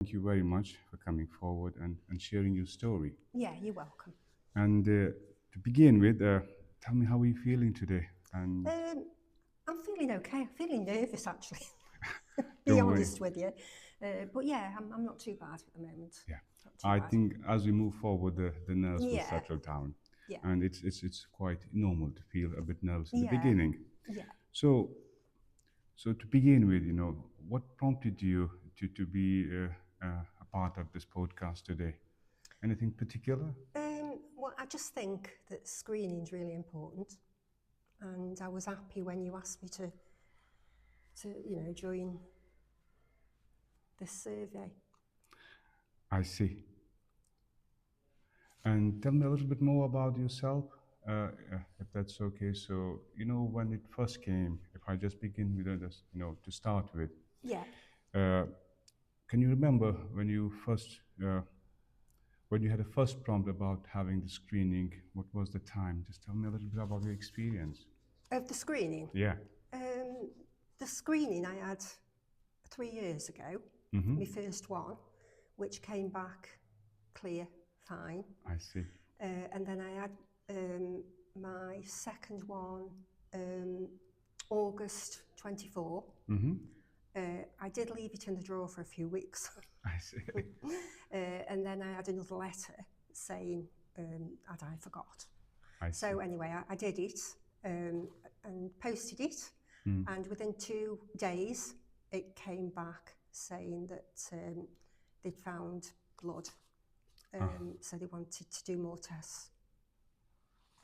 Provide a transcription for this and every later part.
Thank you very much for coming forward and sharing your story. Yeah, you're welcome. And to begin with, tell me how are you feeling today? And I'm feeling okay. I'm feeling nervous, actually, be don't worry. honest with you. But yeah, I'm not too bad at the moment. Yeah, Not too I bad. think as we move forward, the nerves will Yeah, settle down, yeah, and it's quite normal to feel a bit nervous in the yeah, beginning. yeah. So so to begin with, what prompted you to be a part of this podcast today? Anything particular? Well, I just think that screening's really important, and I was happy when you asked me to join this survey. I see. And tell me a little bit more about yourself, if that's okay. So, when it first came, if I just begin with this, to start with, Yeah. uh, can you remember when you had a first prompt about having the screening? What was the time? Just tell me a little bit about your experience. Of the screening. Yeah. Um, the screening I had 3 years ago, Mm-hmm. my first one, which came back clear, fine. I see. And then I had my second one, August 24. Mm-hmm. I did leave it in the drawer for a few weeks. I see. And then I had another letter saying that I forgot. I see. So anyway, I did it and posted it. Mm. And within 2 days, it came back saying that they'd found blood. So they wanted to do more tests.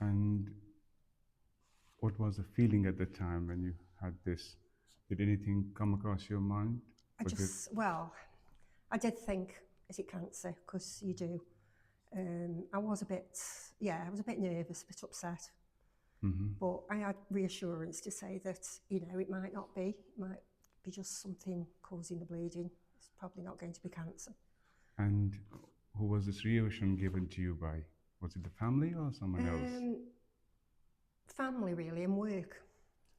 And what was the feeling at the time when you had this? Did anything come across your mind? I did think, is it cancer? Because you do. I was a bit nervous, a bit upset. Mm-hmm. But I had reassurance to say that, it might not be. It might be just something causing the bleeding. It's probably not going to be cancer. And who was this reassurance given to you by? Was it the family or someone else? Family, really, and work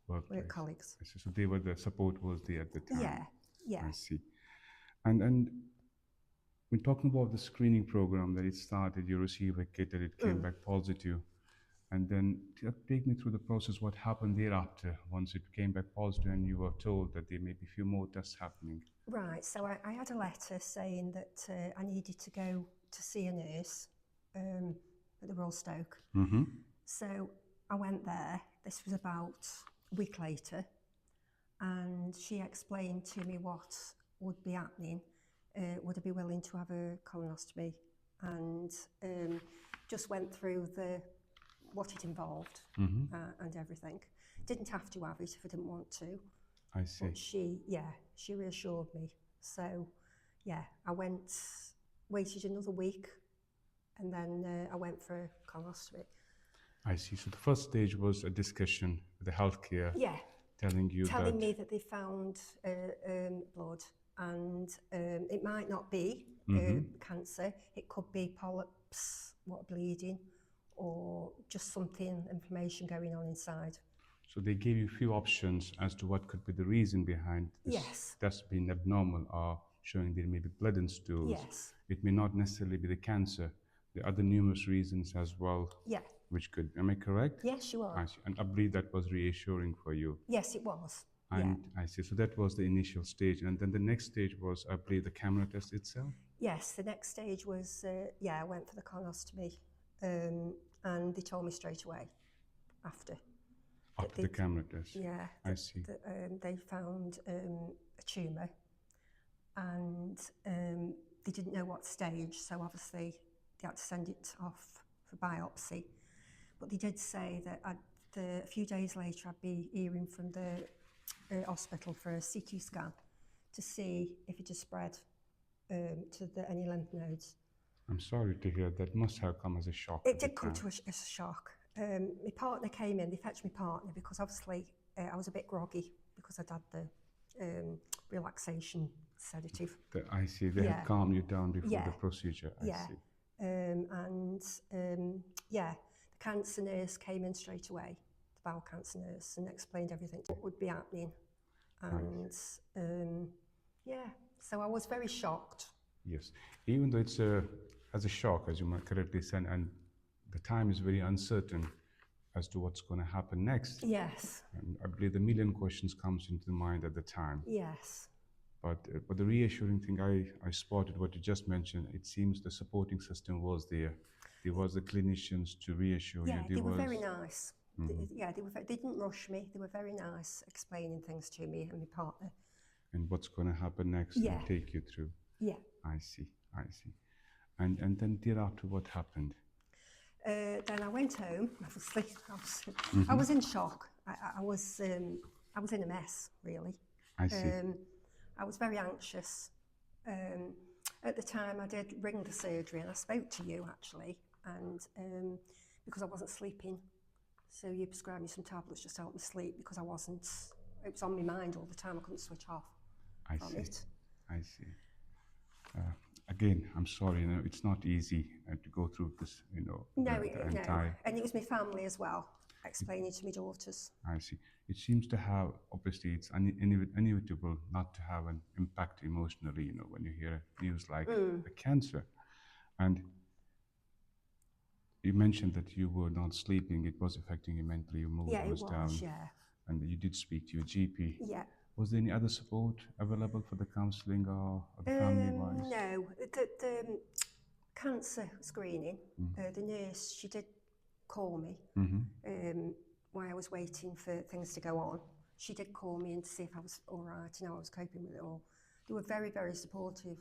Workplace. colleagues. I see. So they were the support was there at the time. Yeah. I see. And when talking about the screening program that it started, you received a kit that it came back positive. And then take me through the process, what happened thereafter once it came back positive and you were told that there may be a few more tests happening. Right, so I had a letter saying that I needed to go to see a nurse at the Royal Stoke. Mm-hmm. So I went there. This was about a week later, and she explained to me what would be happening. Would I be willing to have a colonoscopy? And just went through what it involved and everything. Didn't have to have it if I didn't want to. I see. But she reassured me. So, I waited another week, and then I went for a colonoscopy. I see. So the first stage was a discussion with the healthcare. Yeah. Telling me that they found blood, and it might not be cancer. It could be polyps, bleeding, or just something, inflammation going on inside. So they gave you a few options as to what could be the reason behind this test being abnormal or showing there may be blood in stools. Yes. It may not necessarily be the cancer. There are other numerous reasons as well. Yeah. Which could, am I correct? Yes, you are. And I believe that was reassuring for you. Yes, it was. And I see. So that was the initial stage. And then the next stage was, I believe, the camera test itself? Yes, the next stage was, I went for the colonoscopy. And they told me straight away after. After the camera test? Yeah. I see. They found a tumour, and they didn't know what stage, so obviously they had to send it off for biopsy. But they did say that a few days later I'd be hearing from the hospital for a CT scan to see if it had spread to any lymph nodes. I'm sorry to hear that. Must have come as a shock. It did come as a shock. My partner came in, they fetched my partner because obviously I was a bit groggy because I'd had the relaxation sedative. I see, they had calmed you down before the procedure. I see. The cancer nurse came in straight away, the bowel cancer nurse, and explained everything, what would be happening. And so I was very shocked. Yes, even though it's as a shock, as you might correctly said, and the time is very uncertain as to what's going to happen next. Yes, And I believe the million questions comes into the mind at the time. yes. But the reassuring thing I spotted what you just mentioned. It seems the supporting system was there. There was the clinicians to reassure you. Yeah, There they were very was nice. Yeah, they didn't rush me. They were very nice, explaining things to me and my partner. and what's going to happen next Yeah, and take you through. yeah. I see, I see. And then thereafter, what happened? Then I went home. Obviously, I was in shock. I was in a mess, really. I see. I was very anxious. Um, at the time, I did ring the surgery, and I spoke to you actually, and because I wasn't sleeping, so you prescribed me some tablets just to help me sleep because I wasn't. It was on my mind all the time. I couldn't switch off I from see. it. I see. Again, I'm sorry. It's not easy to go through this. The No, entire. and it was my family as well, explaining to my daughters. I see. It seems to have, obviously, it's inevitable not to have an impact emotionally. When you hear news like the cancer, and you mentioned that you were not sleeping. It was affecting you mentally. Your mood Yeah, it was down, was. Yeah, and you did speak to your GP. yeah. Was there any other support available for the counselling or the family wise? No, the cancer screening, the nurse, she did call me while I was waiting for things to go on. She did call me and to see if I was all right and how I was coping with it all. They were very, very supportive.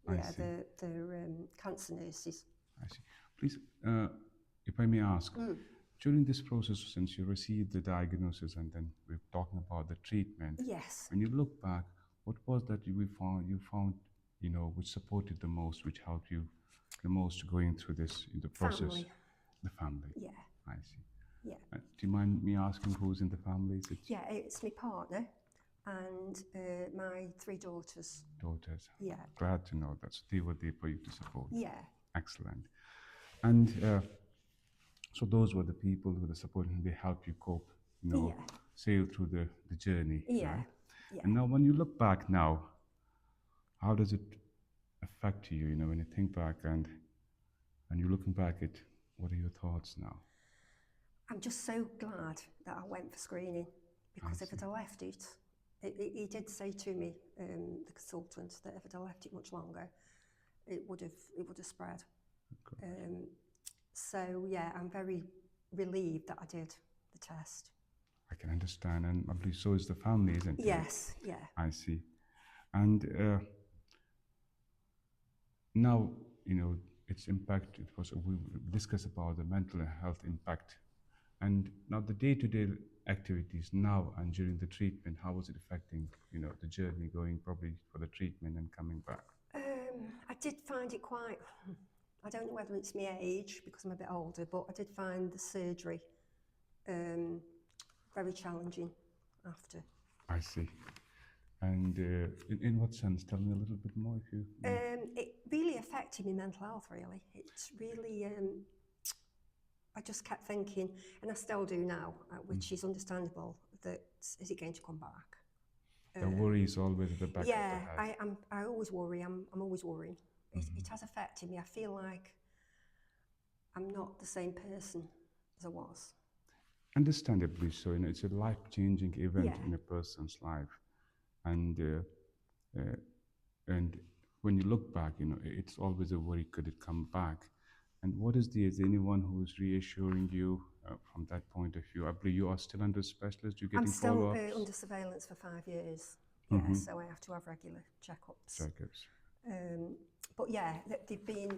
I Yeah, see. the cancer nurses. I see. Please, if I may ask, during this process, since you received the diagnosis and then we're talking about the treatment, Yes. when you look back, what was that you found, which supported the most, which helped you the most going through this in the process? Family. The family. Yeah, I see. yeah. Do you mind me asking who's in the family? Is it Yeah, it's my partner and my 3 daughters. daughters? Yeah, Glad to know that they were there for you to support. yeah, Excellent. And so those were the people who were supporting. They helped you cope, yeah, sail through the journey, yeah, right? yeah. And now, when you look back now, how does it affect you? When you think back and you're looking back at, what are your thoughts now? I'm just so glad that I went for screening because if see. I'd have left it, he did say to me, the consultant, that if I'd have left it much longer, it would have spread. So yeah, I'm very relieved that I did the test. I can understand, and I believe so is the family, isn't it? Yes, yeah. I see. And now, its impact. It was we discussed about the mental health impact, and now the day-to-day activities now and during the treatment. How was it affecting, the journey going probably for the treatment and coming back? I did find it quite. I don't know whether it's my age because I'm a bit older, but I did find the surgery very challenging after. I see. And in what sense? Tell me a little bit more, if you. It really affected my mental health, really. It's really, I just kept thinking, and I still do now, which is understandable, that is it going to come back? The worry is always at the back of the Yeah, head. I always worry. I'm always worrying. It has affected me. I feel like I'm not the same person as I was. Understandably so. It's a life-changing event Yeah. in a person's life, and uh, and when you look back, it's always a worry. Could it come back? And what is there anyone who is reassuring you from that point of view? I believe you are still under specialist. You're I'm getting still follow-ups, under surveillance for 5 years. Yeah, so I have to have regular checkups. checkups. But yeah, they've been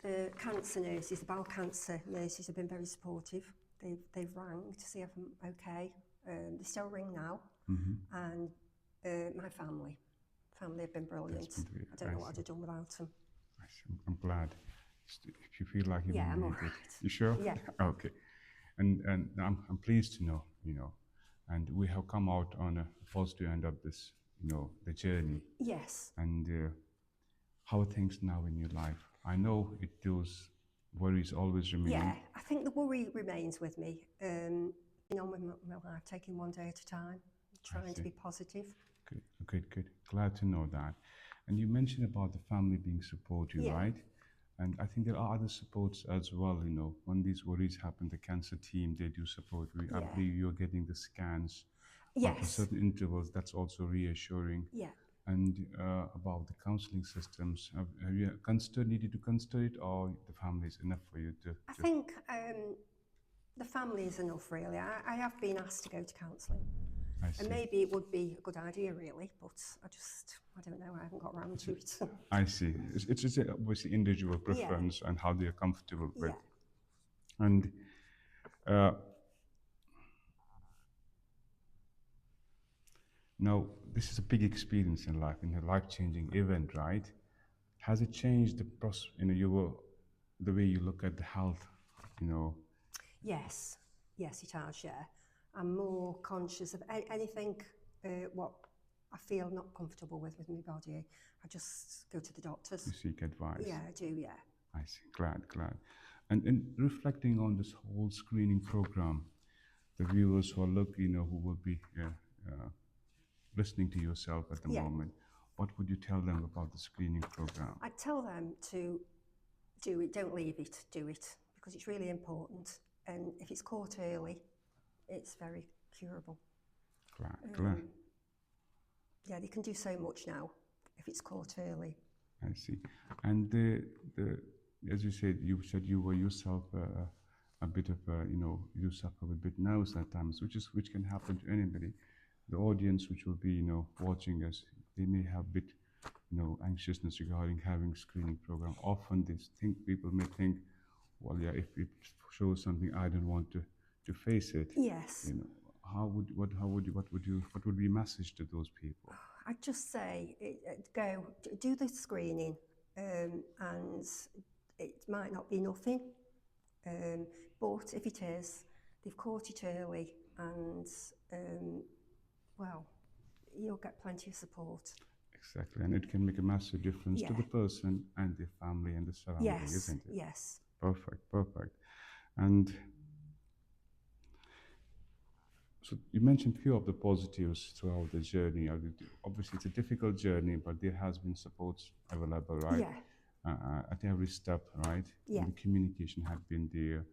the cancer nurses, the bowel cancer nurses have been very supportive. They've rang to see if I'm okay. They still ring now, and my family have been brilliant. I don't know what I'd have done without them. I'm glad. If you feel like you Yeah, I'm made all it, right. you sure? Yeah. Okay. And I'm pleased to know, and we have come out on a positive end of this, the journey. Yes. And how are things now in your life? I know those worries always remain. Yeah, I think the worry remains with me. With my life, taking one day at a time, trying to be positive. Good, good. Glad to know that. And you mentioned about the family being supportive, Yeah. right? And I think there are other supports as well. When these worries happen, the cancer team they do support. I Yeah. believe you're getting the scans after Yes. certain intervals. That's also reassuring. Yeah. And about the counseling systems, have you needed to consider it, or the family is enough for you to? I think the family is enough, really. I have been asked to go to counselling, I and see. maybe it would be a good idea, really, but I don't know, I haven't got around to it. I see. It's just obviously individual Yeah. preference and how they are comfortable with. Yeah. And uh, now, this is a big experience in life, in a life-changing event, right? Has it changed the way you look at the health? You know, Yes. Yes, it has, yeah. I'm more conscious of anything what I feel not comfortable with my body. I just go to the doctors. you seek advice. Yeah, I do, yeah. I see. Glad. And reflecting on this whole screening program, the viewers who are who will be listening to yourself at the Yeah. moment, what would you tell them about the screening program? I tell them to do it, don't leave it, do it, because it's really important. And if it's caught early, it's very curable. Glad. Yeah, they can do so much now if it's caught early. I see. And as you said you were yourself a bit of you suffer with bit nerves at times, which can happen to anybody. The audience which will be watching us, they may have bit anxiousness regarding having screening program. Often people may think, well, yeah, if it shows something, I don't want to face it. Yes. What would be a message to those people? I'd just say go do the screening, and it might not be nothing, but if it is, they've caught it early, and well, you'll get plenty of support. Exactly, and it can make a massive difference to Yeah. the person and the family and the surrounding, Yes. isn't it? Yes. Perfect. And so you mentioned few of the positives throughout the journey. Obviously, it's a difficult journey, but there has been supports available, right? Yeah. At every step, right? Yeah. And the communication had been there,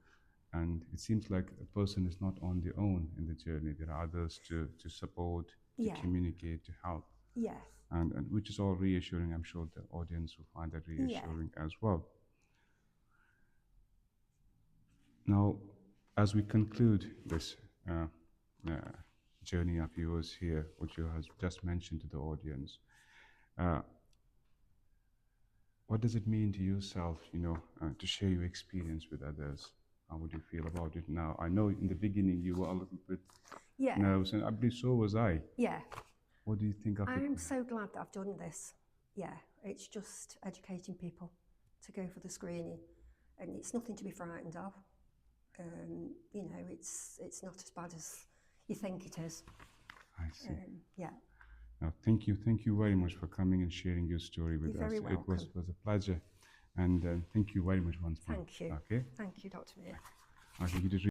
and it seems like a person is not on their own in the journey. There are others to support, to Yeah. communicate, to help, Yeah. and which is all reassuring. I'm sure the audience will find that reassuring as well. Now, as we conclude this uh, journey of yours here, which you have just mentioned to the audience, uh, what does it mean to yourself, to share your experience with others? How would you feel about it now? I know in the beginning you were a little bit Yeah. nervous, and I believe so was I. Yeah. What do you think of it? I'm so glad that I've done this. Yeah, it's just educating people to go for the screening, and it's nothing to be frightened of. It's not as bad as you think it is. I see. Yeah. Now, thank you very much for coming and sharing your story with You're us. very It was welcome. a pleasure, and thank you very much once more. Thank you. Okay. Thank you, Dr. Meir. I think it is.